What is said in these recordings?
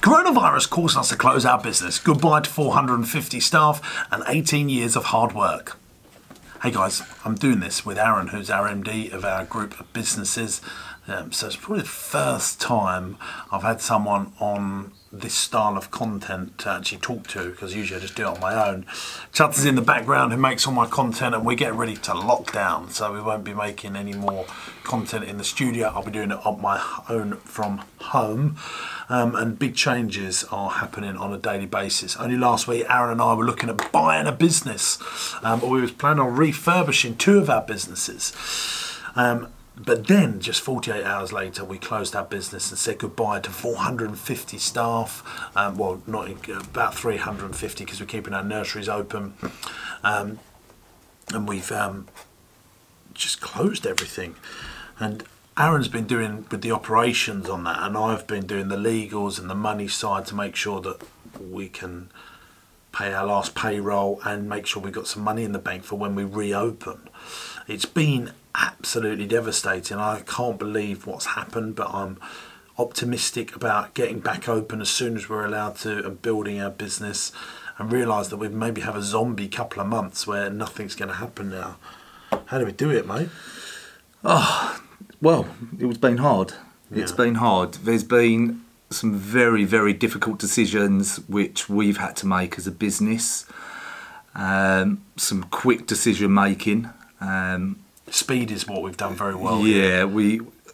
Coronavirus caused us to close our business. Goodbye to 450 staff and 18 years of hard work. Hey guys, I'm doing this with Aaron, who's our MD of our group of businesses. So it's probably the first time I've had someone on this style of content to actually talk to, because usually I just do it on my own. Chutt's in the background who makes all my content, and we're getting ready to lock down, so we won't be making any more content in the studio. I'll be doing it on my own from home. And big changes are happening on a daily basis. Only last week Aaron and I were looking at buying a business, but we was planning on refurbishing 2 of our businesses. But then, just 48 hours later, we closed our business and said goodbye to 450 staff. Well, not about 350, because we're keeping our nurseries open. And we've just closed everything. And Aaron's been doing with the operations on that, and I've been doing the legals and the money side to make sure that we can pay our last payroll and make sure we've got some money in the bank for when we reopen. It's been absolutely devastating. I can't believe what's happened, but I'm optimistic about getting back open as soon as we're allowed to and building our business, and realise that we maybe have a zombie couple of months where nothing's going to happen now. How do we do it, mate? Oh, well, it's been hard. Yeah. It's been hard. There's been some very, very difficult decisions which we've had to make as a business. Some quick decision making. Speed is what we've done very well. Yeah,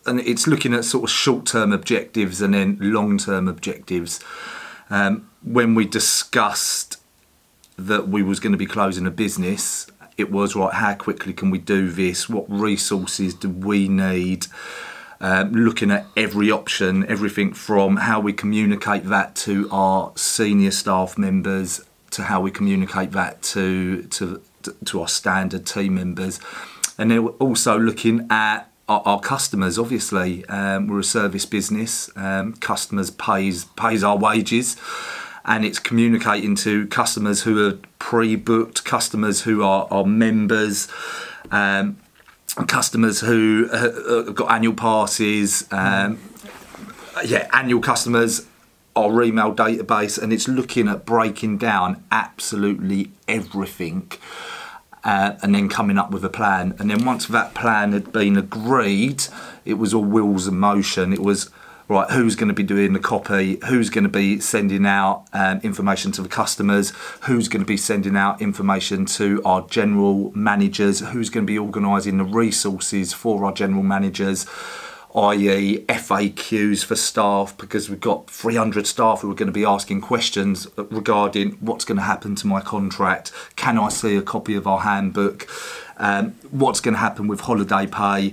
and it's looking at sort of short-term objectives and then long-term objectives. When we discussed that we was going to be closing a business, it was right, how quickly can we do this? What resources do we need? Looking at every option, everything from how we communicate that to our senior staff members, to how we communicate that to our standard team members. And then we're also looking at our customers. Obviously, we're a service business. Customers pays our wages, and it's communicating to customers who are pre-booked, customers who are members, customers who have got annual passes. Annual customers, our email database, and it's looking at breaking down absolutely everything. And then coming up with a plan. And then once that plan had been agreed, it was all wheels in motion. It was, right, who's going to be doing the copy, who's going to be sending out information to the customers, who's going to be sending out information to our general managers, who's going to be organising the resources for our general managers, i.e. FAQs for staff, because we've got 300 staff who are going to be asking questions regarding what's going to happen to my contract, can I see a copy of our handbook, what's going to happen with holiday pay,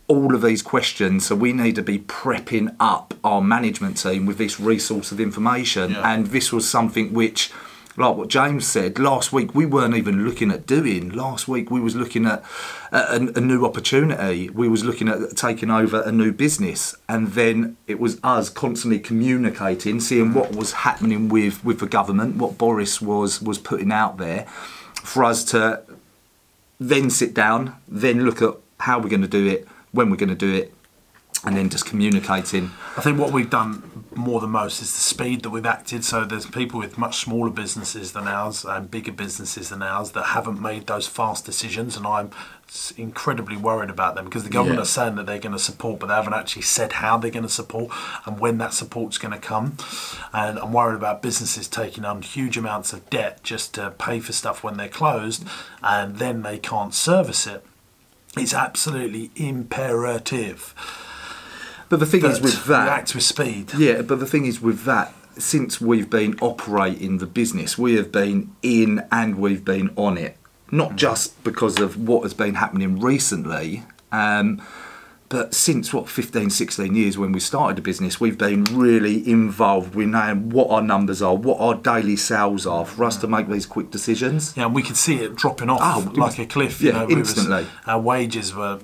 all of these questions. So we need to be prepping up our management team with this resource of information. Yeah. And this was something which, like what James said, last week we weren't even looking at doing. Last week we was looking at a new opportunity. We was looking at taking over a new business, and then it was us constantly communicating, seeing what was happening with the government, what Boris was putting out there, for us to then sit down, then look at how we're going to do it, when we're going to do it, and then just communicating. I think what we've done more than most is the speed that we've acted. So there's people with much smaller businesses than ours and bigger businesses than ours that haven't made those fast decisions, and I'm incredibly worried about them, because the government are saying that they're going to support, but they haven't actually said how they're going to support and when that support's going to come. And I'm worried about businesses taking on huge amounts of debt just to pay for stuff when they're closed, and then they can't service it. It's absolutely imperative. But the thing is with that, we act with speed. Yeah, but the thing is with that, since we've been operating the business, we have been in and we've been on it. Not just because of what has been happening recently, but since, 15, 16 years when we started the business, we've been really involved. We know what our numbers are, what our daily sales are, for us to make these quick decisions. Yeah, and we could see it dropping off like a cliff. Instantly. Our wages were,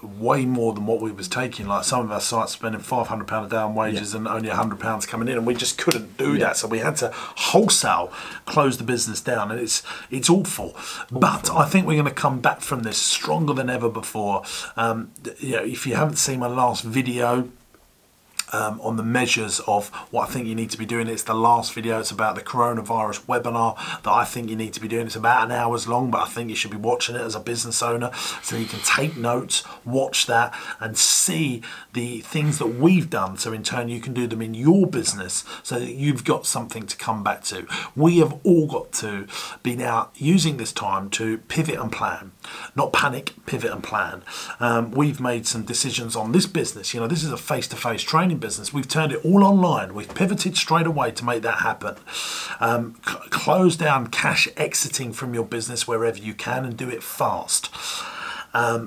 way more than what we was taking. Like some of our sites spending £500 a day on wages and only £100 coming in, and we just couldn't do that. So we had to wholesale close the business down, and it's awful. But I think we're going to come back from this stronger than ever before. If you haven't seen my last video, on the measures of what I think you need to be doing. It's the last video. It's about the coronavirus webinar that I think you need to be doing. It's about an hour's long, but I think you should be watching it as a business owner so you can take notes, watch that, and see the things that we've done, so in turn you can do them in your business so that you've got something to come back to. We have all got to be now using this time to pivot and plan, not panic, pivot and plan. We've made some decisions on this business. You know, this is a face-to-face training business. We've turned it all online. We've pivoted straight away to make that happen. Close down cash exiting from your business wherever you can, and do it fast.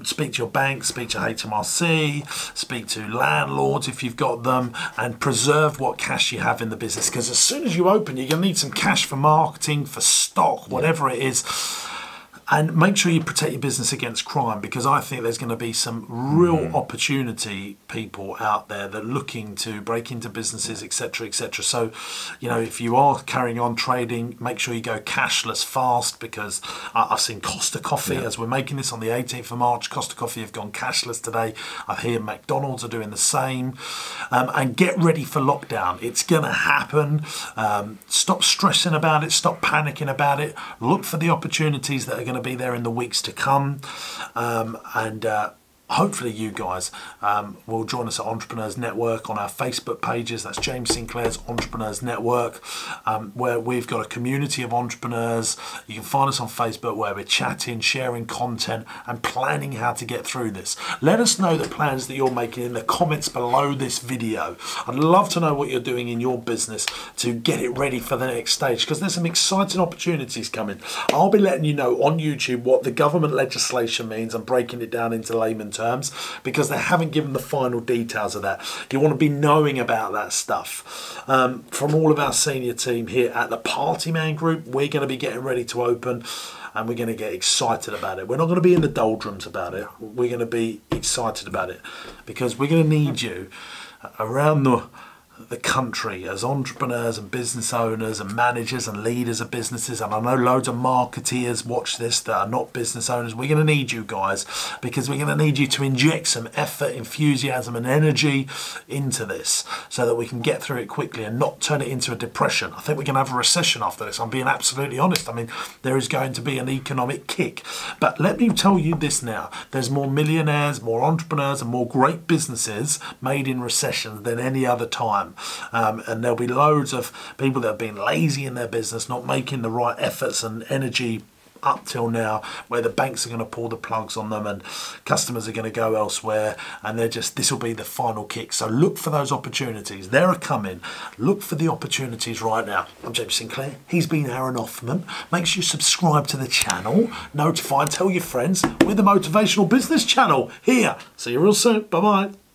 Speak to your bank, speak to HMRC, speak to landlords if you've got them, and preserve what cash you have in the business, because as soon as you open, you're going to need some cash for marketing, for stock, whatever it is. And make sure you protect your business against crime, because I think there's going to be some real opportunity people out there that are looking to break into businesses, etc., etc. So, you know, if you are carrying on trading, make sure you go cashless fast, because I've seen Costa Coffee, as we're making this on the 18th of March, Costa Coffee have gone cashless today. I hear McDonald's are doing the same. And get ready for lockdown. It's going to happen. Stop stressing about it. Stop panicking about it. Look for the opportunities that are going to be there in the weeks to come, and hopefully you guys will join us at Entrepreneurs Network on our Facebook pages. That's James Sinclair's Entrepreneurs Network, where we've got a community of entrepreneurs. You can find us on Facebook, where we're chatting, sharing content, and planning how to get through this. Let us know the plans that you're making in the comments below this video. I'd love to know what you're doing in your business to get it ready for the next stage, because there's some exciting opportunities coming. I'll be letting you know on YouTube what the government legislation means and breaking it down into layman terms, because they haven't given the final details of that. You want to be knowing about that stuff. From all of our senior team here at the Party Man Group, we're going to be getting ready to open, and we're going to get excited about it. We're not going to be in the doldrums about it. We're going to be excited about it, because we're going to need you around the country as entrepreneurs and business owners and managers and leaders of businesses. And I know loads of marketeers watch this that are not business owners. We're going to need you guys, because we're going to need you to inject some effort, enthusiasm and energy into this so that we can get through it quickly and not turn it into a depression. I think we're going to have a recession after this. I'm being absolutely honest. I mean, there is going to be an economic kick. But let me tell you this now. There's more millionaires, more entrepreneurs and more great businesses made in recessions than any other time. And there'll be loads of people that have been lazy in their business, not making the right efforts and energy up till now, where the banks are going to pull the plugs on them and customers are going to go elsewhere, and this will be the final kick. So look for those opportunities. They're coming. Look for the opportunities right now. I'm James Sinclair. He's been Aaron Offman. Make sure you subscribe to the channel, notify and tell your friends. We're the Motivational Business Channel here. See you real soon. Bye-bye.